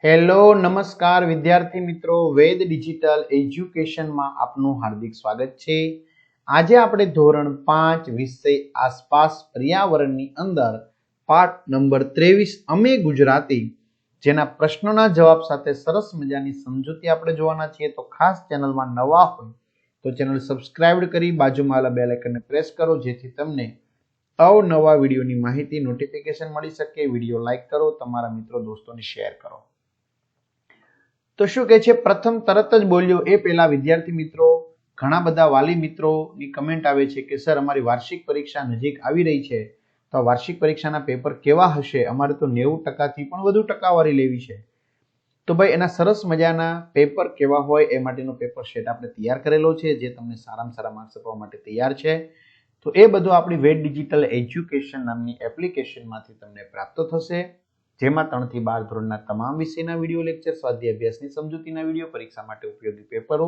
Hello નમસ્કાર વિદ્યાર્થી મિત્રો, વેદ ડિજિટલ એજ્યુકેશનમાં આપનું હાર્દિક સ્વાગત છે। આજે આપણે ધોરણ 5 વિષય આસપાસ પર્યાવરણની અંદર પાઠ નંબર 23 અમે ગુજરાતી જેના પ્રશ્નોના જવાબ સાથે સરસ મજાની સમજૂતી આપણે જોવાના છીએ। તો ખાસ ચેનલમાં નવા હોય તો ચેનલ સબસ્ક્રાઇબ કરી બાજુમાં આવેલા બેલ આઇકનને પ્રેસ કરો જેથી તમને અવનવા વિડીયોની માહિતી નોટિફિકેશન મળી શકે। વિડીયો લાઈક કરો, તમારા મિત્રો દોસ્તોને શેર કરો। તો શું કહે છે, પ્રથમ તરત જ બોલ્યો એ પહેલા વિદ્યાર્થી મિત્રો, ઘણા બધા વાલી મિત્રોની કમેન્ટ આવે છે કે સર અમારી વાર્ષિક પરીક્ષા નજીક આવી રહી છે તો વાર્ષિક પરીક્ષાના પેપર કેવા હશે, અમારે તો 90% પણ વધુ ટકાવારી લેવી છે। તો ભાઈ એના સરસ મજાના પેપર કેવા હોય એ માટેનો પેપર સેટ આપણે તૈયાર કરેલો છે જે તમને સારામાં સારા માર્ક્સ આપવા માટે તૈયાર છે। તો એ બધું આપણી વેદ ડિજિટલ એજ્યુકેશન નામની એપ્લિકેશનમાંથી તમને પ્રાપ્ત થશે, જેમાં 3 થી 12 ધોરણના તમામ વિષયના વિડીયો લેક્ચર, સ્વાધ્યાય અભ્યાસની સમજૂતીના વિડીયો, પરીક્ષા માટે ઉપયોગી પેપરો,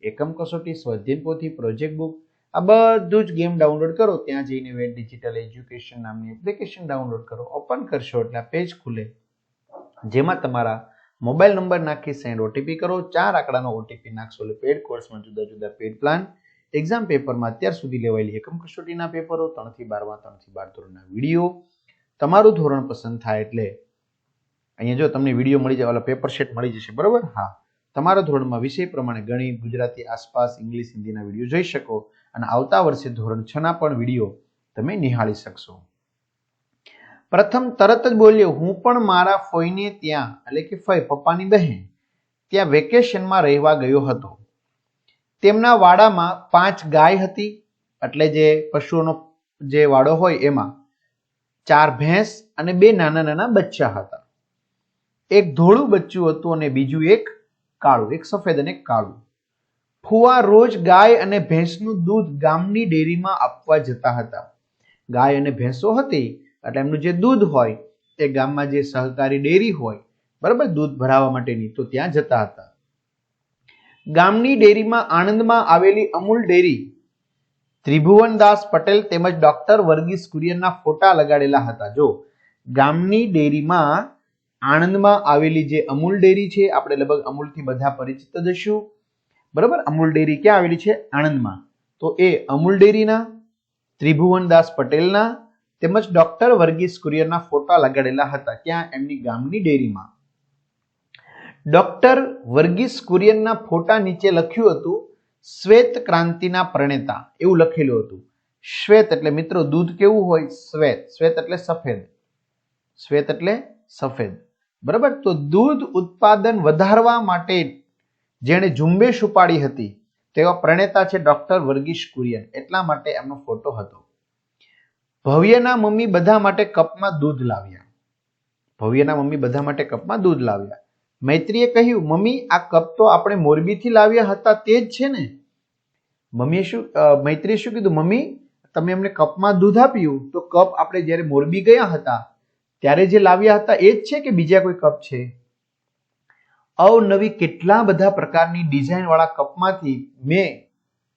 એકમ કસોટી, સ્વાધ્યાય પોથી, પ્રોજેક્ટ બુક, આ બધું જ ગેમ ડાઉનલોડ કરો। ત્યાં જઈને વેદ ડિજિટલ એજ્યુકેશન નામની એપ્લિકેશન ડાઉનલોડ કરો, ઓપન કરશો એટલે આ પેજ ખુલે, જેમાં તમારા મોબાઈલ નંબર નાખી સેન્ડ ઓટીપી કરો। 4 આંકડાનો ઓટીપી નાખશો એટલે પેડ કોર્સમાં જુદા જુદા પેડ પ્લાન, એક્ઝામ પેપરમાં અત્યાર સુધી લેવાયેલી એકમ કસોટીના પેપરો, 3 થી 12 ધોરણના વિડીયો, તમારું ધોરણ પસંદ થાય એટલે અહીંયા જો તમને વિડીયો મળી જાય, પેપર સેટ મળી જશે, બરોબર? હા, તમારા ધોરણમાં વિષય પ્રમાણે ગણિત, ગુજરાતી, આસપાસ, ઇંગ્લિશ, હિન્દીના વિડીયો જોઈ શકો અને આવતા વર્ષે ધોરણ 6 ના પણ વિડીયો તમે નિહાળી શકશો। પ્રથમ તરત જ બોલ્યો, હું પણ મારા ફોઈને ત્યાં, એટલે કે ફઈ પપ્પાની બહેન ત્યાં વેકેશનમાં રહેવા ગયો હતો। તેમના વાડામાં 5 ગાય હતી, એટલે જે પશુઓનો જે વાડો હોય એમાં 4 ભેંસ અને 2 નાના નાના બચ્ચા હતા। એક ધોળું બચ્ચું હતું અને બીજું એક કાળું, એક સફેદ અને એક કાળું। ફુવા રોજ ગાય અને ભેંસનું દૂધ ગામની ડેરીમાં આપવા જતા હતા। ગાય અને ભેંસો હતી એટલે એમનું જે દૂધ હોય એ ગામમાં જે સહકારી ડેરી હોય, બરાબર, દૂધ ભરાવા માટેની, તો ત્યાં જતા હતા। ગામની ડેરીમાં આણંદમાં આવેલી અમૂલ ડેરી ત્રિભુવનદાસ પટેલ તેમજ ડોક્ટર વર્ગીસ કુરિયનના ફોટા લગાડેલા હતા। જો ગામની ડેરીમાં આણંદમાં આવેલી જે અમૂલ ડેરી છે, આપણે લગભગ અમૂલથી બધા પરિચિત જ હશું, બરાબર? અમૂલ ડેરી ક્યાં આવેલી છે? આણંદમાં। તો એ અમૂલ ડેરીના, ત્રિભુવનદાસ પટેલના તેમજ ડોક્ટર વર્ગીસ કુરિયનના ફોટા લગાડેલા હતા। ક્યાં? એમની ગામની ડેરીમાં। ડોક્ટર વર્ગીસ કુરિયનના ફોટા નીચે લખ્યું હતું શ્વેત ક્રાંતિના પ્રણેતા, એવું લખેલું હતું। શ્વેત એટલે મિત્રો દૂધ કેવું હોય? શ્વેત, શ્વેત એટલે સફેદ, શ્વેત એટલે સફેદ, બરાબર? તો દૂધ ઉત્પાદન વધારવા માટે જેણે ઝુંબેશ ઉપાડી હતી તેવા પ્રણેતા છે ડોક્ટર વર્ગીસ કુરિયન, એટલા માટે એમનો ફોટો હતો। ભવ્યના મમ્મી બધા માટે કપમાં દૂધ લાવ્યા। ભવ્યના મમ્મી બધા માટે કપમાં દૂધ લાવ્યા। મૈત્રીએ કહ્યું, મમ્મી આ કપ તો આપણે મોરબીથી લાવ્યા હતા તે જ છે ને? મૈત્રીએ શું કીધું? મમ્મી તમે અમને કપમાં દૂધ આપ્યું તો કપ આપણે જ્યારે મોરબી ગયા હતા ત્યારે જે લાવ્યા હતા એ જ છે કે બીજા કોઈ કપ છે? અવનવી કેટલા બધા પ્રકારની ડિઝાઇન વાળા કપમાંથી મેં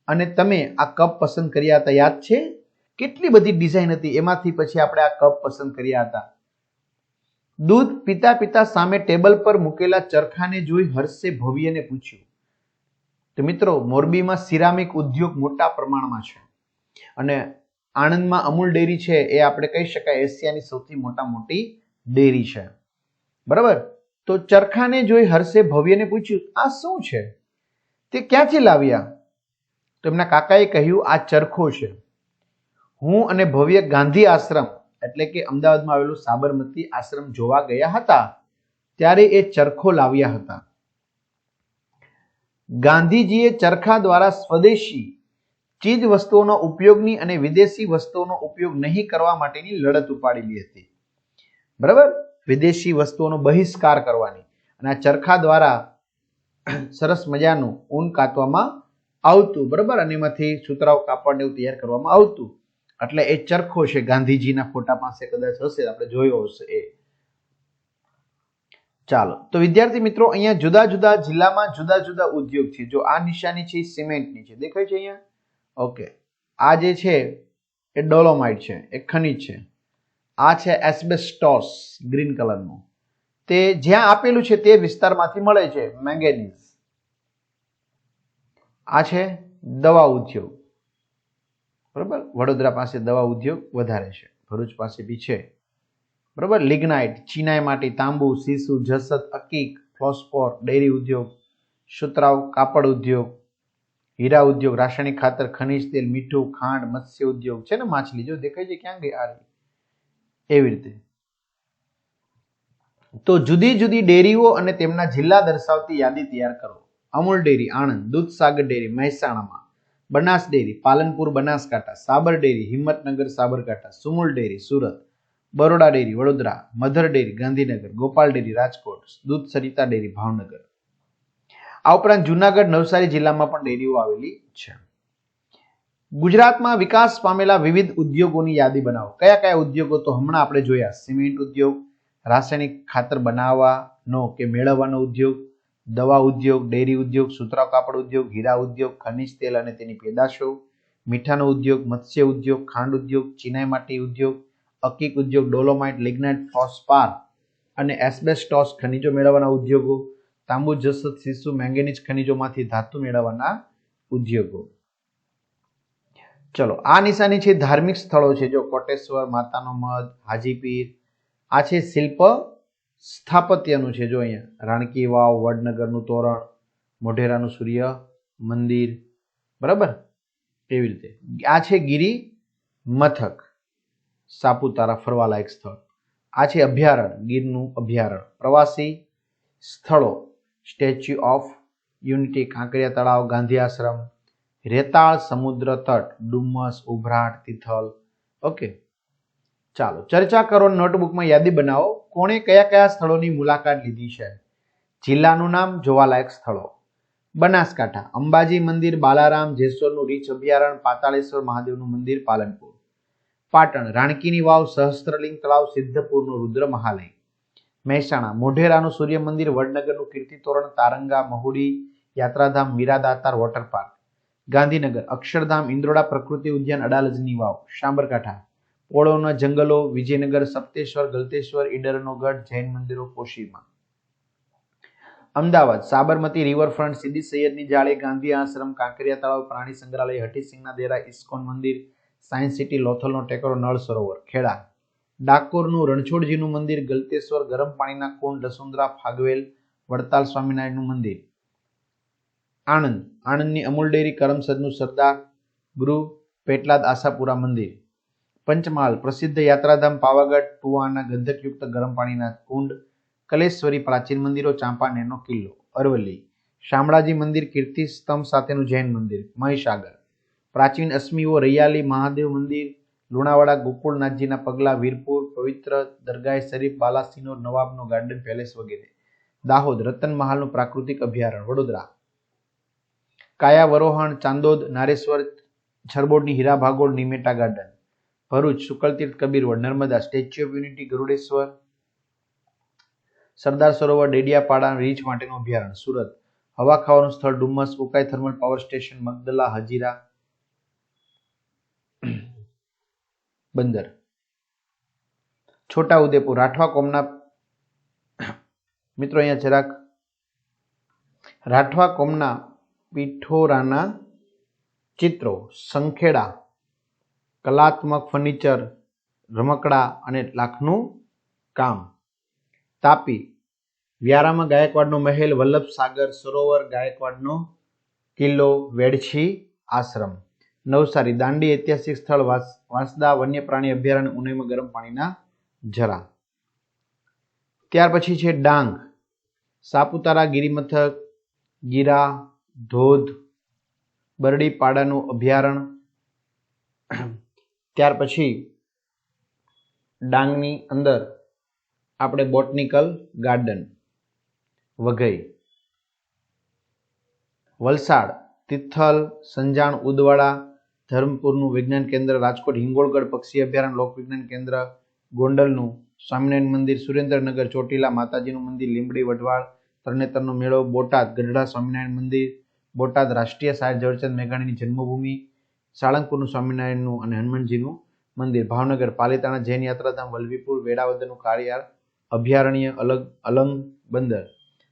અને તમે આ કપ પસંદ કર્યા હતા, યાદ છે? કેટલી બધી ડિઝાઇન હતી, એમાંથી પછી આપણે આ કપ પસંદ કર્યા હતા। દૂધ પીતા પીતા સામે ટેબલ પર મૂકેલા ચરખાને જોઈ હર્ષે ભવ્યને પૂછ્યું। તો મિત્રો મોરબીમાં સિરામિક ઉદ્યોગ મોટા પ્રમાણમાં છે અને આણંદમાં અમૂલ ડેરી છે એ આપણે કહી શકાય એશિયાની સૌથી મોટી ડેરી છે, બરાબર? તો ચરખાને જોઈ હર્ષે ભવ્યને પૂછ્યું, આ શું છે? તે ક્યાંથી લાવ્યા? તો એમના કાકાએ કહ્યું, આ ચરખો છે। હું અને ભવ્ય ગાંધી આશ્રમ એટલે કે અમદાવાદમાં આવેલું સાબરમતી આશ્રમ જોવા ગયા હતા ત્યારે એ ચરખો લાવ્યા હતા। ગાંધીજીએ ચરખા દ્વારા સ્વદેશી ચીજ વસ્તુઓનો ઉપયોગની અને વિદેશી વસ્તુઓનો ઉપયોગ નહીં કરવા માટેની લડત ઉપાડેલી હતી, બરાબર? વિદેશી વસ્તુઓનો બહિષ્કાર કરવાની, અને આ ચરખા દ્વારા સરસ મજાનું ઊન કાતવામાં આવતું, બરાબર? અને એમાંથી સુતરાઉ કાપડ એવું તૈયાર કરવામાં આવતું, એટલે એ ચરખો છે। ગાંધીજીના ફોટા પાસે કદાચ હશે, આપણે જોયો હશે એ। ચાલો, તો વિદ્યાર્થી મિત્રો અહીંયા જુદા જુદા જિલ્લામાં જુદા જુદા ઉદ્યોગ છે। જો આ નિશાની છે સિમેન્ટની છે, દેખાય છે અહીંયા? ઓકે, આ જે છે એ ડોલોમાઇટ છે, એક ખનિજ છે। આ છે એસ્બેસ્ટોસ, ગ્રીન કલરનું, તે જ્યાં આપેલું છે તે વિસ્તારમાંથી મળે છે મેંગેનીઝ. આ છે દવા ઉદ્યોગ. બરાબર, વડોદરા પાસે દવા ઉદ્યોગ વધારે છે, ભરૂચ પાસે બી છે. બરાબર, લિગ્નાઇટ, ચિનાઈ માટી, તાંબુ, સીસુ, જસત, અકીક, ફ્લોસ્ફોર, ડેરી ઉદ્યોગ, સુતરાઉ, કાપડ ઉદ્યોગ, હીરા ઉદ્યોગ, રાસાયણિક ખાતર, ખનિજ તેલ, મીઠું, ખાંડ, મત્સ્ય ઉદ્યોગ છે ને, માછલી જો દેખાય છે ક્યાં ગઈ આ એવી રીતે. તો જુદી જુદી ડેરીઓ અને તેમના જિલ્લા દર્શાવતી યાદી તૈયાર કરો. અમૂલ ડેરી આણંદ, દૂધસાગર ડેરી મહેસાણામાં, Banas dairy Palanpur Banaskantha, Sabar dairy Himmatnagar Sabarkantha, Sumul dairy Surat, Baroda dairy Vadodara, mother dairy Gandhinagar, Gopal dairy Rajkot, Dudh Sarita dairy Bhavnagar. આ ઉપરાંત જુનાગઢ, નવસારી જિલ્લામાં પણ ડેરીઓ આવેલી છે. ગુજરાતમાં વિકાસ પામેલા વિવિધ ઉદ્યોગોની યાદી બનાવો. કયા કયા ઉદ્યોગો? તો હમણાં આપણે જોયા, સિમેન્ટ ઉદ્યોગ, રાસાયણિક ખાતર બનાવવાનો કે મેળવવાનો ઉદ્યોગ, દવા ઉદ્યોગ, ડેરી ઉદ્યોગ, સુતરાઉ કાપડ ઉદ્યોગ, હીરા ઉદ્યોગ, ખનિજ તેલ અને તેની પેદાશો, મીઠાનો ઉદ્યોગ, મત્સ્ય ઉદ્યોગ, ખાંડ ઉદ્યોગ, ચિનાઈ માટી ઉદ્યોગ, અકીક ઉદ્યોગ, ડોલોમાઇટ, લિગ્નાઇટ, ફોસ્ફાર અને એસ્બેસ્ટોસ ખનિજો મેળવવાના ઉદ્યોગો, તાંબુ, જસત, સીસુ, મેંગેનીઝ ખનિજોમાંથી ધાતુ મેળવવાના ઉદ્યોગો. ચલો, આ નિશાની છે ધાર્મિક સ્થળો છે. જો કોટેશ્વર, માતાનો મઢ, હાજીપીર. આ છે શિલ્પ સ્થાપત્યનું છે. જો અહીંયા રાણકી વાવ, વડનગરનું તોરણ, મોઢેરાનું સૂર્ય મંદિર. બરાબર, એવી રીતે. આ છે ગિરી મથક સાપુતારા, ફરવાલાયક સ્થળ. આ છે અભયારણ્ય, ગીરનું અભયારણ્ય. પ્રવાસી સ્થળો, સ્ટેચ્યુ ઓફ યુનિટી, કાંકરિયા તળાવ, ગાંધી આશ્રમ, રેતાળ સમુદ્ર તટ, ડુમસ, ઉભરાટ, તિથલ. ઓકે, ચાલો ચર્ચા કરો, નોટબુકમાં યાદી બનાવો. કોણે કયા કયા સ્થળોની મુલાકાત લીધી છે? જિલ્લાનું નામ, જોવાલાયક સ્થળો. બનાસકાંઠા, અંબાજી મંદિર, બાલારામ, જેસોરનું રીંછ અભયારણ્ય, પાતાળેશ્વર મહાદેવનું મંદિર, પાલનપુર. પાટણ, રાણકીની વાવ, સહસ્ત્રલિંગ તળાવ, સિદ્ધપુરનું રુદ્ર મહાલય. મહેસાણા, મોઢેરાનું સૂર્ય મંદિર, વડનગરનું કીર્તિ તોરણ, તારંગા, મહુડી, યાત્રાધામ, મીરા દાતાર વોટર પાર્ક. ગાંધીનગર, અક્ષરધામ, ઇન્દ્રોડા પ્રકૃતિ ઉદ્યાન, અડાલજની વાવ. સાબરકાંઠા, પોળોના જંગલો, વિજયનગર, સપ્તેશ્વર, ગલતેશ્વર, ઈડરનો ગઢ, જૈન મંદિરો, કોશીમાં. અમદાવાદ, સાબરમતી રિવરફ્રન્ટ, સીદી સૈયદની જાળી, ગાંધી આશ્રમ, કાંકરિયા તળાવ, પ્રાણી સંગ્રહાલય, હઠીસિંહના દેરા, ઇસ્કોન મંદિર, સાયન્સ સિટી, લોથલનો ટેકરો, નળ સરોવર. ખેડા, ડાકોરનું રણછોડજીનું મંદિર, ગલતેશ્વર, ગરમ પાણીના કુંડ, લસુંદરા, ફાગવેલ, વડતાલ સ્વામિનારાયણનું મંદિર. આણંદ, આણંદની અમૂલ ડેરી, કરમસદનું સરદાર ગૃહ, પેટલાદ આશાપુરા મંદિર. પંચમહાલ, પ્રસિદ્ધ યાત્રાધામ, પાવાગઢ, ટુવાના ગંધકયુક્ત ગરમ પાણીના કુંડ, કલેશ્વરી પ્રાચીન મંદિરો, ચાંપાનેરનો કિલ્લો. અરવલ્લી, શામળાજી મંદિર, કીર્તિ સ્તંભ સાથેનું જૈન મંદિર. મહીસાગર, પ્રાચીન અશ્મીઓ, રૈયાલી મહાદેવ મંદિર, લુણાવાડા, ગોકુળનાથજીના પગલા, વીરપુર, પવિત્ર દરગાહ શરીફ, બાલાસિનોર, નવાબનો ગાર્ડન પેલેસ વગેરે. દાહોદ, રતન મહાલનું પ્રાકૃતિક અભયારણ્ય. વડોદરા, કાયા વરોહણ, ચાંદોદ, નારેશ્વર, છરબોડની Hira Bhagol, Nimeta garden. Bharuch, Shukaltirth, Kabirvad, Narmada, Statue of Unity, Garudeshwar, Sardar Sarovar, Dediapada રીંછ માટેનું અભયારણ્ય. સુરત, હવા ખાવાનું સ્થળ, Dumas, Ukai thermal power station, Magdalla, Hazira બંદર. છોટા ઉદેપુર, રાઠવા કોમના મિત્રો અહીંયા જરાક રાઠવા કોમના પિઠોરાના ચિત્રો, સંખેડા, કલાત્મક ફર્નિચર, રમકડા અને લાખનું કામ. તાપી, વ્યારામાં ગાયકવાડનો મહેલ, વલ્લભ સાગર સરોવર, ગાયકવાડનો કિલ્લો, વેડછી આશ્રમ. નવસારી, દાંડી ઐતિહાસિક સ્થળ, વાંસદા વન્ય પ્રાણી અભયારણ્ય, ઉનાઈમાં ગરમ પાણીના ઝરા. ત્યાર પછી છે ડાંગ, સાપુતારા ગિરિમથક, ગીરા ધોધ, બરડીપાડાનું અભયારણ્ય. ત્યાર પછી ડાંગની અંદર આપણે બોટનિકલ ગાર્ડન, વઘઈ. વલસાડ, તિથલ, સંજાણ, ઉદવાડા, ધરમપુરનું વિજ્ઞાન કેન્દ્ર, રાજકોટ, હિંગોળગઢ પક્ષી અભયારણ્ય, લોક વિજ્ઞાન કેન્દ્ર, ગોંડલનું સ્વામિનારાયણ મંદિર, સુરેન્દ્રનગર, ચોટીલા માતાજીનું મંદિર, લીંબડી, વઢવાણ, તરણેતરનો મેળો, બોટાદ, ગઢડા સ્વામિનારાયણ મંદિર, બોટાદ રાષ્ટ્રીય શાયર ઝવેરચંદ મેઘાણીની જન્મભૂમિ, સાળંગપુરનું સ્વામિનારાયણનું અને હનુમાનજીનું મંદિર, ભાવનગર, પાલીતાણા જૈન યાત્રાધામ, વલભીપુર, વેળાવદરનું કાળિયાર અભયારણ્ય અલંગ બંદર,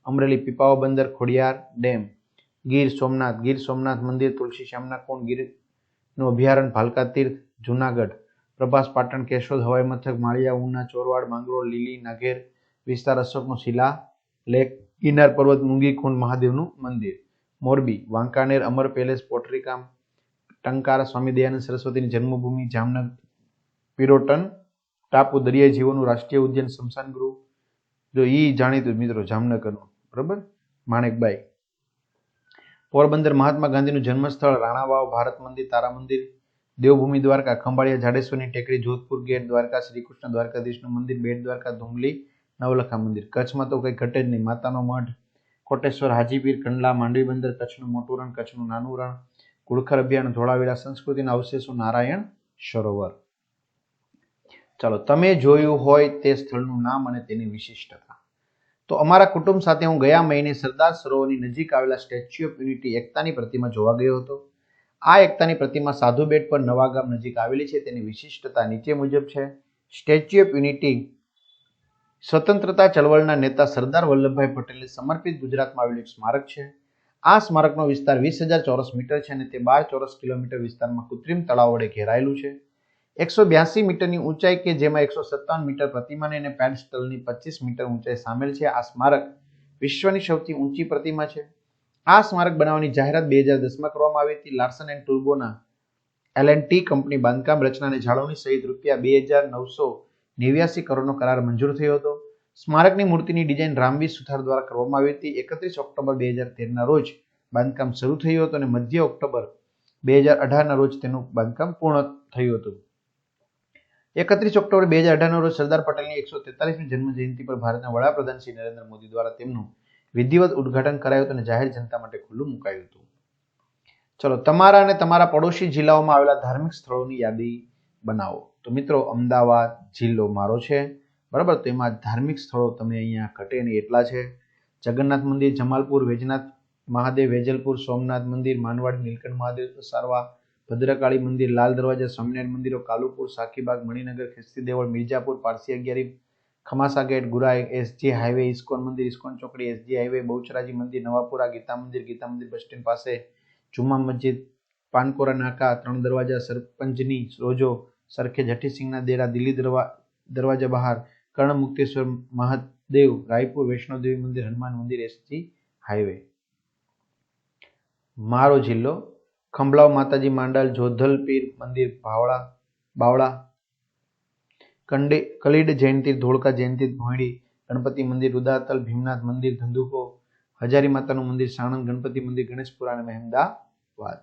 અમરેલી પીપાવાવ બંદર, ખોડિયાર ડેમ, ગીર સોમનાથ મંદિર, તુલસી શ્યામના કુંડ, ગીરનું અભયારણ્ય, ભાલકા તીર્થ, જુનાગઢ, પ્રભાસ પાટણ, કેશોદ હવાઈ મથક, માળિયા, ઉના, ચોરવાડ, માંગરોળ, લીલી, નાગેર વિસ્તાર, અશોકનો શિલા લેક, ગિરનાર પર્વત, મુંગીકુંડ મહાદેવનું મંદિર, મોરબી, વાંકાનેર, અમર પેલેસ, પોટરીકામ, ટંકાર, સ્વામી દયાનંદ સરસ્વતીની જન્મભૂમિ, જામનગર, પિરોટન ટાપુ, દરિયાઈ જીવોનું રાષ્ટ્રીય ઉદ્યાન, શમશાન ગૃહ, જો ઈ જાણીતું મિત્રો જામનગરનું, બરાબર, માણેકબાઈ, પોરબંદર, મહાત્મા ગાંધીનું જન્મસ્થળ, રાણાવાવ, ભારત મંદિર, તારા મંદિર, દેવભૂમિ દ્વારકા, ખંભાળિયા, જાડેશ્વરની ટેકરી, જોધપુર ગેટ, દ્વારકા, શ્રીકૃષ્ણ દ્વારકાધીશનું મંદિર, બેટ દ્વારકા, ધુમલી, નવલખા મંદિર. કચ્છમાં તો કંઈ ઘટે જ નહીં. માતાનો મઢ, કોટેશ્વર, હાજીપીર, કંડલા, માંડવી બંદર, કચ્છનું મોટું રણ, કચ્છનું નાનું રણ, કુળખર અભયારણ્ય, ધોળાવીરા, સંસ્કૃતિના અવશેષો, નારાયણ સરોવર. ચાલો, તમે જોયું હોય તે સ્થળનું નામ અને તેની વિશિષ્ટતા. તો અમારા કુટુંબ સાથે હું ગયા મહિને સરદાર સરોવરની નજીક આવેલા સ્ટેચ્યુ ઓફ યુનિટી એકતાની પ્રતિમા જોવા ગયો હતો. આ એકતાની પ્રતિમા સાધુ બેટ પર નવાગામ નજીક આવેલી છે. તેની વિશિષ્ટતા નીચે મુજબ છે. સ્ટેચ્યુ ઓફ યુનિટી સ્વતંત્રતા ચળવળના નેતા સરદાર વલ્લભભાઈ પટેલને સમર્પિત ગુજરાતમાં આવેલું એક સ્મારક છે. આ સ્મારકનો વિસ્તાર 20,000 ચોરસ મીટર છે અને તે 12 ચોરસ કિલોમીટર વિસ્તારમાં કૃત્રિમ તળાવ વડે ઘેરાયેલું છે. 182 મીટરની ઊંચાઈ કે જેમાં 157 મીટર પ્રતિમાની અને પેડસ્ટલની 25 મીટર ઊંચાઈ સામેલ છે. આ સ્મારક વિશ્વની સૌથી ઊંચી પ્રતિમા છે. આ સ્મારક બનાવવાની જાહેરાત 2010માં કરવામાં આવી હતી. લાર્સન એન્ડ ટુર્બોના L&T કંપની બાંધકામ, રચના અને જાળવણી સહિત ₹2,989 કરોડનો કરાર મંજૂર થયો હતો. સ્મારકની મૂર્તિની ડિઝાઇન રામવી સુથાર દ્વારા કરવામાં આવી હતી. 31 ઓક્ટોબર 2013ના રોજ બાંધકામ શરૂ થયું હતું અને મધ્ય ઓક્ટોબર 2018ના રોજ તેનું બાંધકામ પૂર્ણ થયું હતું. 31 ઓક્ટોબર 2018ના રોજ સરદાર પટેલની 143મી જન્મ જયંતિ પર ભારતના વડાપ્રધાન શ્રી નરેન્દ્ર મોદી દ્વારા તેમનું વિધિવત ઉદ્ઘાટન કરાયું હતું અને જાહેર જનતા માટે ખુલ્લું મુકાયું હતું. ચલો, તમારા અને તમારા પડોશી જિલ્લાઓમાં આવેલા ધાર્મિક સ્થળોની યાદી બનાવો. તો મિત્રો, અમદાવાદ જિલ્લો મારો છે, બરાબર. તો એમાં ધાર્મિક સ્થળો તમે અહીંયા ઘટે નહીં એટલા છે. જગન્નાથ મંદિર, જમાલપુર, વૈજનાથ મહાદેવ, વેજલપુર, સોમનાથ મંદિર, માનવાડી, નીલકંઠ મહાદેવ, સારવા, ભદ્રકાળી મંદિર, લાલ દરવાજા, સ્વામિનારાયણ મંદિરો, કાલુપુર, સાકીબાગ, મણિનગર, ખેસ્તી દેવળ, Mirzapur, Parsi agiyari, Khamasa gate, Gurai, SG highway, ISKCON મંદિર, ઇસ્કોન ચોકડી, SG હાઈવે, બહુચરાજી મંદિર, નવાપુરા, ગીતા મંદિર બસ સ્ટેન્ડ પાસે, જુમા મસ્જિદ, પાનકોરા નાકા, 3 દરવાજા, સરપંચની રોજો, સરખેજ, હઠીસિંહના દેરા, દિલ્હી દરવાજા બહાર, કર્ણ મુક્તેશ્વર મહાદેવ, રાયપુર, વૈષ્ણોદેવી મંદિર, હનુમાન મંદિર, SG હાઈવે. મારો જિલ્લો ખંભલાવ માતાજી માંડલ, જોધલ પીર મંદિર, બાવળા, કલીડ જૈન તીર્થ, ધોળકા જૈન તીર્થ, ભોયડી, ગણપતિ મંદિર, રુદાતલ, ભીમનાથ મંદિર, ધંધુકો, હજારી માતાનું મંદિર, સાણંદ ગણપતિ મંદિર, ગણેશપુરા અને મહેમદાવાદ.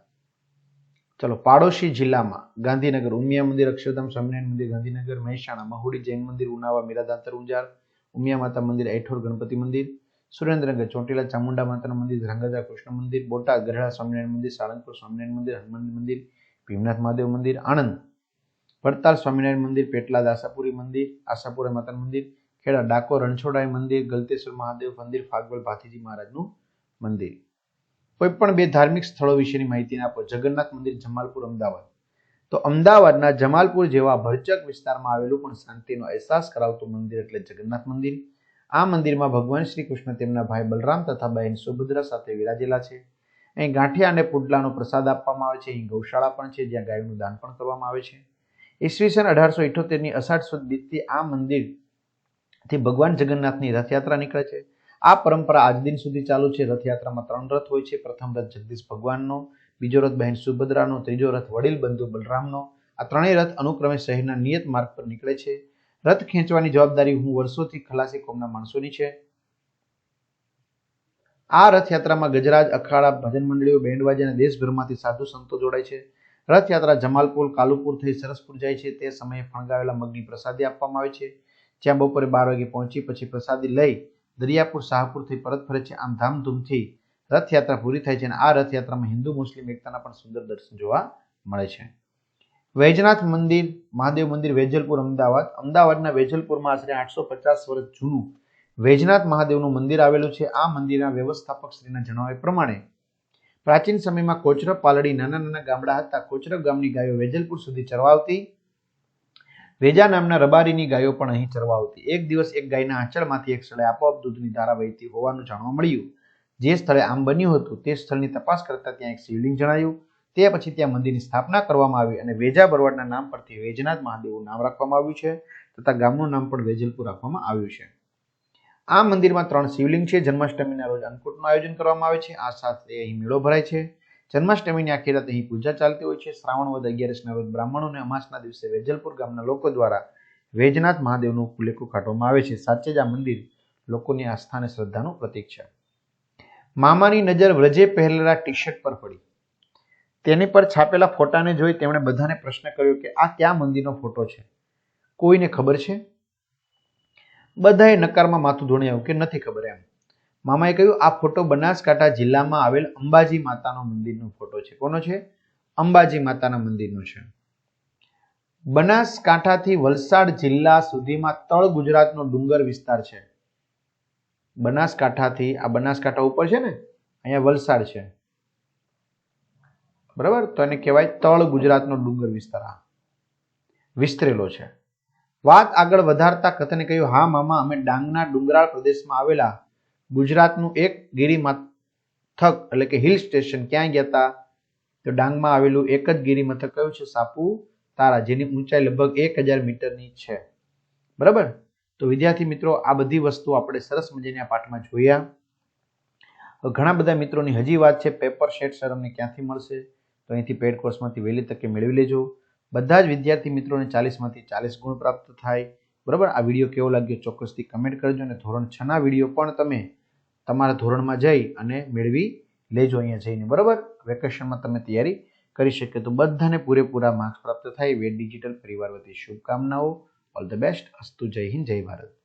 ચલો, પાડોશી જિલ્લામાં ગાંધીનગર, ઉમિયા મંદિર, અક્ષરધામ, સ્વામિનારાયણ મંદિર, ગાંધીનગર, મહેસાણા, મહુડી જૈન મંદિર, ઉનાવા, મીરાદાંતર ઊંઝાર, ઉમિયા માતા મંદિર, એઠોર ગણપતિ મંદિર, સુરેન્દ્રનગર, ચોટીલા ચામુંડા માતાનું મંદિર, ધ્રાંગધ્રા કૃષ્ણ મંદિર, બોટાદ, ગઢડા સ્વામિનારાયણ મંદિર, સાળંગપુર સ્વામિનારાયણ મંદિર, હનુમાન મંદિર, ભીમનાથ મહાદેવ મંદિર, આણંદ વડતાલ સ્વામિનારાયણ મંદિર, પેટલાદ આશાપુરી મંદિર, આશાપુરા માતાનું મંદિર, ખેડા ડાકોર રણછોડાઈ મંદિર, ગલતેશ્વર મહાદેવ મંદિર, ફાગવડ ભાથીજી મહારાજનું મંદિર. કોઈ પણ બે ધાર્મિક સ્થળો વિશેની માહિતી આપો. જગન્નાથ મંદિર, જમાલપુર, અમદાવાદ. તો અમદાવાદના જમાલપુર જેવા ભરચક વિસ્તારમાં આવેલું પણ શાંતિનો અહેસાસ કરાવતું મંદિર એટલે જગન્નાથ મંદિર. આ મંદિરમાં ભગવાન શ્રી કૃષ્ણ તેમના ભાઈ બલરામ તથા બહેન સુભદ્રા સાથે વિરાજેલા છે. અહીં ગાંઠિયા અને પુડલાનો પ્રસાદ આપવામાં આવે છે. અહીં ગૌશાળા પણ છે જ્યાં ગાયોનું દાન પણ કરવામાં આવે છે. ઈસવીસન 1878ની અષાઢ સુદ બીજથી આ મંદિરથી ભગવાન જગન્નાથની રથયાત્રા નીકળે છે. આ પરંપરા આજ દિન સુધી ચાલુ છે. રથયાત્રામાં 3 રથ હોય છે. પ્રથમ રથ જગદીશ ભગવાનનો, બીજો રથ બહેન સુભદ્રાનો, ત્રીજો રથ વડીલ બંધુ બલરામનો. આ ત્રણેય રથ અનુક્રમે શહેરના નિયત માર્ગ પર નીકળે છે. રથ ખેંચવાની જવાબદારી વર્ષોથી ખલાસી કોમના માણસોની છે. આ રથયાત્રામાં ગજરાજ, અખાડા, ભજન મંડળીઓ, બેન્ડવાજા અને દેશભરમાંથી સાધુ સંતો જોડાય છે. રથયાત્રા જમાલપુર, કાલુપુર થઈ સરસપુર જાય છે. તે સમયે ફણગાવેલા મગની પ્રસાદી આપવામાં આવે છે. જ્યાં બપોરે 12 વાગે પહોંચી પછી પ્રસાદી લઈ દરિયાપુર, શાહપુર થઈ પરત ફરે છે. આમ ધામધૂમથી રથયાત્રા પૂરી થાય છે અને આ રથયાત્રામાં હિન્દુ મુસ્લિમ એકતાના પણ સુંદર દર્શન જોવા મળે છે. વૈજનાથ મંદિર, મહાદેવ મંદિર, વેજલપુર, અમદાવાદ. અમદાવાદના વેજલપુરમાં આશરે 850 વર્ષ જૂનું વૈજનાથ મહાદેવનું મંદિર આવેલું છે. આ મંદિરના વ્યવસ્થાપક શ્રીના જણાવ્યા પ્રમાણે પ્રાચીન સમયમાં કોચરબ પાલડી નાના નાના ગામડા હતા. કોચરબ ગામની ગાયો વેજલપુર સુધી ચરવા આવતી. વેજા નામના રબારીની ગાયો પણ અહીં ચરવા આવતી. એક દિવસ એક ગાયના આંચળમાંથી એક સ્થળે આપોઆપ દૂધની ધારા વહેતી હોવાનું જાણવા મળ્યું. જે સ્થળે આમ બન્યું હતું તે સ્થળની તપાસ કરતા ત્યાં એક શિવલિંગ જણાયું. તે પછી ત્યાં મંદિરની સ્થાપના કરવામાં આવી અને વેજા બરવાડના નામ પરથી વૈજનાથ મહાદેવનું નામ રાખવામાં આવ્યું છે તથા ગામનું નામ પણ વેજલપુર રાખવામાં આવ્યું છે. આ મંદિરમાં 3 શિવલિંગ છે. જન્માષ્ટમીના રોજ અન્નકૂટનું આયોજન કરવામાં આવે છે. આ સાથે અહીં મેળો ભરાય છે. જન્માષ્ટમીની આખી રાત અહીં પૂજા ચાલતી હોય છે. શ્રાવણ વદ 11ના રોજ બ્રાહ્મણોને અમાસના દિવસે વેજલપુર ગામના લોકો દ્વારા વૈજનાથ મહાદેવનું ફુલેકું કાઢવામાં આવે છે. સાચે જ આ મંદિર લોકોની આસ્થા અને શ્રદ્ધાનું પ્રતીક છે. મામાની નજર વ્રજે પહેરેલા ટી શર્ટ પર પડી. તેની પર છાપેલા ફોટાને જોઈ તેમણે બધાને પ્રશ્ન કર્યો કે આ કયા મંદિરનો ફોટો છે? કોઈને ખબર છે? બધાએ નકારમાં માથું ધોણિયાયું કે નથી ખબર એમ. મામાએ કહ્યું આ ફોટો બનાસકાંઠા જિલ્લામાં આવેલ અંબાજી માતાનો મંદિરનો ફોટો છે. કોનો છે? અંબાજી માતાના મંદિરનો છે. બનાસકાંઠાથી વલસાડ જિલ્લા સુધીમાં તળ ગુજરાતનો ડુંગર વિસ્તાર છે. બનાસકાંઠાથી આ બનાસકાંઠા ઉપર છે ને, અહીંયા વલસાડ છે, બરાબર? તો એને કહેવાય તળ ગુજરાતનો ડુંગર વિસ્તાર વિસ્તરેલો છે. વાત આગળ વધારતા કથને કહ્યું, હા મામા, અમે ડાંગના ડુંગરાળ પ્રદેશમાં આવેલા ગુજરાતનું એક ગિરિમથક એટલે કે હિલ સ્ટેશન ક્યાં ગયા હતા? તો ડાંગમાં આવેલું એક જ ગિરિમથક કયું છે? સાપુતારા, જેની ઊંચાઈ લગભગ 1000 મીટરની છે. બરાબર? તો વિદ્યાર્થી મિત્રો, આ બધી વસ્તુ આપણે સરસ મજાની આ પાઠમાં જોયા. ઘણા બધા મિત્રોની હજી વાત છે, પેપર સેટ સર અમને ક્યાંથી મળશે? તો અહીંથી પેડ કોર્સમાંથી વહેલી તકે મેળવી લેજો. બધા જ વિદ્યાર્થી મિત્રોને 40માંથી 40 ગુણ પ્રાપ્ત થાય. બરાબર? આ વિડીયો કેવો લાગ્યો ચોક્કસથી કમેન્ટ કરજો અને ધોરણ 6 ના વિડીયો પણ તમે તમારા ધોરણમાં જઈ અને મેળવી લેજો અહીંયા જઈને. બરાબર? વેકેશનમાં તમે તૈયારી કરી શકે તો બધાને પૂરેપૂરા માર્ક્સ પ્રાપ્ત થાય. વેદ ડિજિટલ પરિવાર વતી શુભકામનાઓ. All the best. અસ્તુ. જય હિન્દ, જય ભારત.